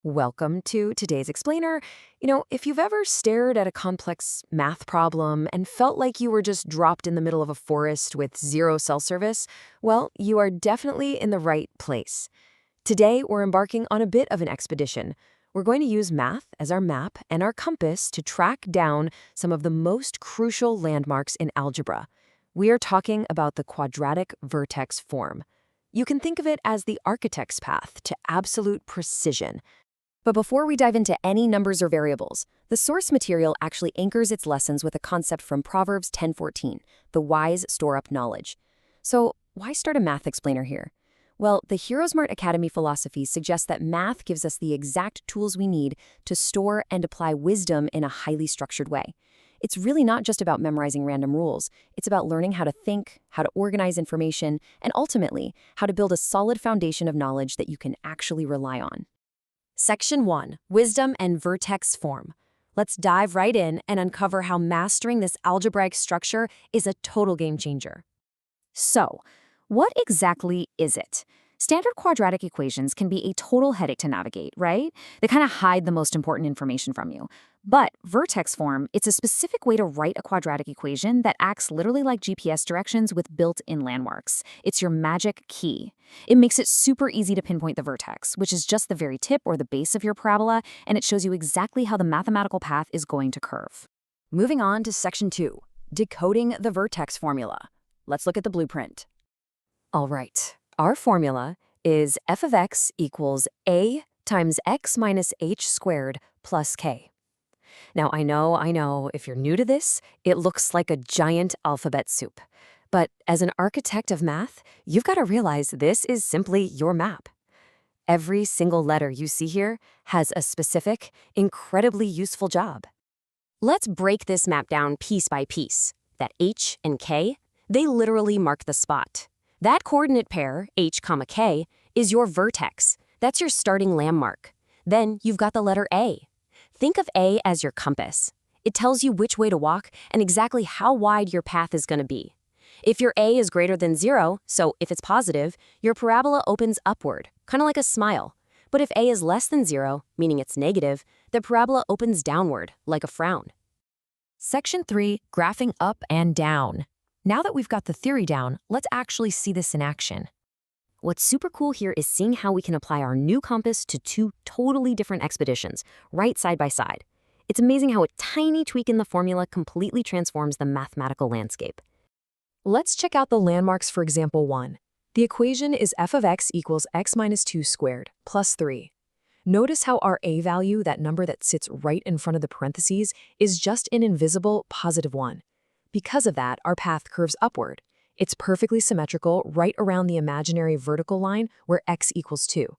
Welcome to today's explainer. If you've ever stared at a complex math problem and felt like you were just dropped in the middle of a forest with zero cell service, well, you are definitely in the right place. Today, we're embarking on a bit of an expedition. We're going to use math as our map and our compass to track down some of the most crucial landmarks in algebra. We are talking about the quadratic vertex form. You can think of it as the architect's path to absolute precision. But before we dive into any numbers or variables, the source material actually anchors its lessons with a concept from Proverbs 10:14, the wise store up knowledge. So why start a math explainer here? Well, the HeroesMart Academy philosophy suggests that math gives us the exact tools we need to store and apply wisdom in a highly structured way. It's really not just about memorizing random rules. It's about learning how to think, how to organize information, and ultimately, how to build a solid foundation of knowledge that you can actually rely on. Section 1, Wisdom and Vertex Form. Let's dive right in and uncover how mastering this algebraic structure is a total game changer. So, what exactly is it? Standard quadratic equations can be a total headache to navigate, right? They kind of hide the most important information from you. But vertex form, it's a specific way to write a quadratic equation that acts literally like GPS directions with built-in landmarks. It's your magic key. It makes it super easy to pinpoint the vertex, which is just the very tip or the base of your parabola, and it shows you exactly how the mathematical path is going to curve. Moving on to Section 2, Decoding the Vertex Formula. Let's look at the blueprint. All right, our formula is f of x equals a times x minus h squared plus k. Now, I know, if you're new to this, it looks like a giant alphabet soup. But as an architect of math, you've got to realize this is simply your map. Every single letter you see here has a specific, incredibly useful job. Let's break this map down piece by piece. That h and k, they literally mark the spot. That coordinate pair, h, k, is your vertex. That's your starting landmark. Then you've got the letter A. Think of A as your compass. It tells you which way to walk and exactly how wide your path is going to be. If your A is greater than 0, so if it's positive, your parabola opens upward, kind of like a smile. But if A is less than 0, meaning it's negative, the parabola opens downward, like a frown. Section 3, Graphing Up and Down. Now that we've got the theory down, let's actually see this in action. What's super cool here is seeing how we can apply our new compass to two totally different expeditions, right side by side. It's amazing how a tiny tweak in the formula completely transforms the mathematical landscape. Let's check out the landmarks for example 1. The equation is f of x equals x minus 2 squared plus 3. Notice how our a value, that number that sits right in front of the parentheses, is just an invisible positive 1. Because of that, our path curves upward. It's perfectly symmetrical right around the imaginary vertical line where x equals 2.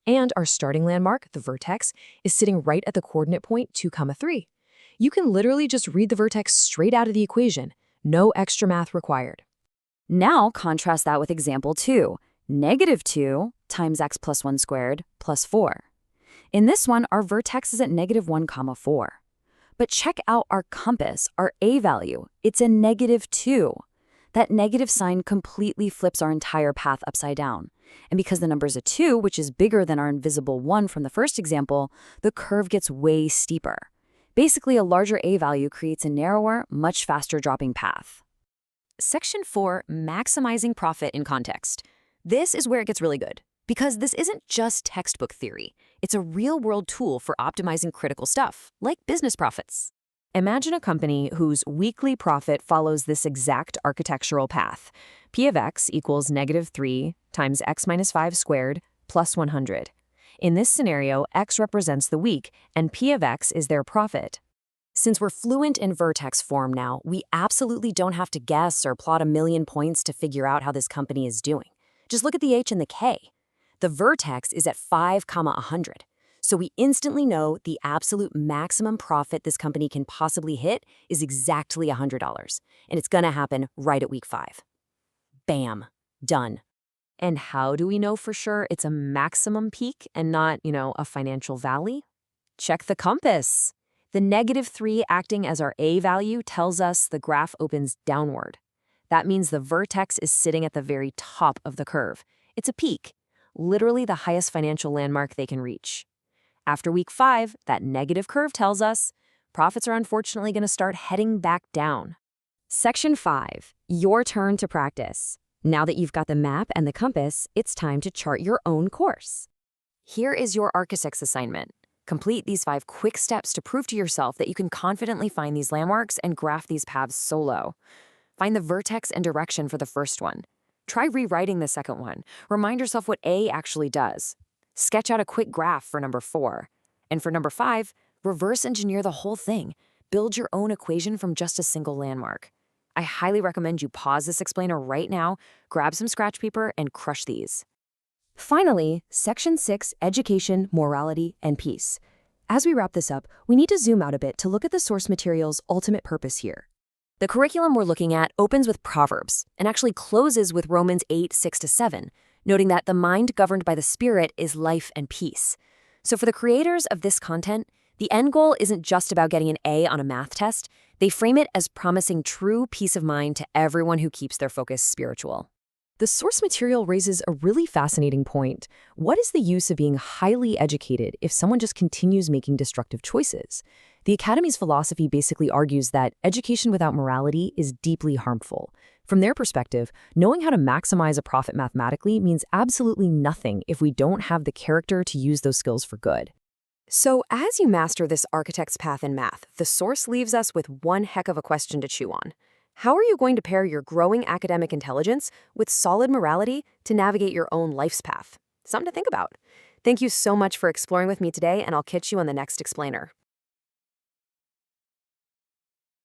And our starting landmark, the vertex, is sitting right at the coordinate point 2, 3. You can literally just read the vertex straight out of the equation. No extra math required. Now contrast that with example 2, negative 2 times x plus 1 squared plus 4. In this one, our vertex is at negative 1, 4. But check out our compass, our a value. It's a negative 2. That negative sign completely flips our entire path upside down. And because the number is a 2, which is bigger than our invisible 1 from the first example, the curve gets way steeper. Basically, a larger a value creates a narrower, much faster dropping path. Section 4, Maximizing Profit in Context. This is where it gets really good, because this isn't just textbook theory. It's a real-world tool for optimizing critical stuff, like business profits. Imagine a company whose weekly profit follows this exact architectural path. P of x equals negative 3 times x minus 5 squared plus 100. In this scenario, x represents the week, and P of x is their profit. Since we're fluent in vertex form now, we absolutely don't have to guess or plot a million points to figure out how this company is doing. Just look at the h and the k. The vertex is at 5, 100. So we instantly know the absolute maximum profit this company can possibly hit is exactly $100. And it's going to happen right at week 5. Bam. Done. And how do we know for sure it's a maximum peak and not, a financial valley? Check the compass. The negative 3 acting as our a value tells us the graph opens downward. That means the vertex is sitting at the very top of the curve. It's a peak, literally the highest financial landmark they can reach. After week 5, that negative curve tells us profits are unfortunately going to start heading back down. Section 5, your turn to practice. Now that you've got the map and the compass, it's time to chart your own course. Here is your architect's assignment. Complete these 5 quick steps to prove to yourself that you can confidently find these landmarks and graph these paths solo. Find the vertex and direction for the first one. Try rewriting the second one. Remind yourself what A actually does. Sketch out a quick graph for number 4. And for number 5, reverse engineer the whole thing. Build your own equation from just a single landmark. I highly recommend you pause this explainer right now, grab some scratch paper, and crush these. Finally, Section 6, Education, Morality, and Peace. As we wrap this up, we need to zoom out a bit to look at the source material's ultimate purpose here. The curriculum we're looking at opens with Proverbs and actually closes with Romans 8:6-7, noting that the mind governed by the Spirit is life and peace. So for the creators of this content, the end goal isn't just about getting an A on a math test. They frame it as promising true peace of mind to everyone who keeps their focus spiritual. The source material raises a really fascinating point. What is the use of being highly educated if someone just continues making destructive choices? The Academy's philosophy basically argues that education without morality is deeply harmful. From their perspective, knowing how to maximize a profit mathematically means absolutely nothing if we don't have the character to use those skills for good. So as you master this architect's path in math, the source leaves us with one heck of a question to chew on. How are you going to pair your growing academic intelligence with solid morality to navigate your own life's path? Something to think about. Thank you so much for exploring with me today, and I'll catch you on the next explainer.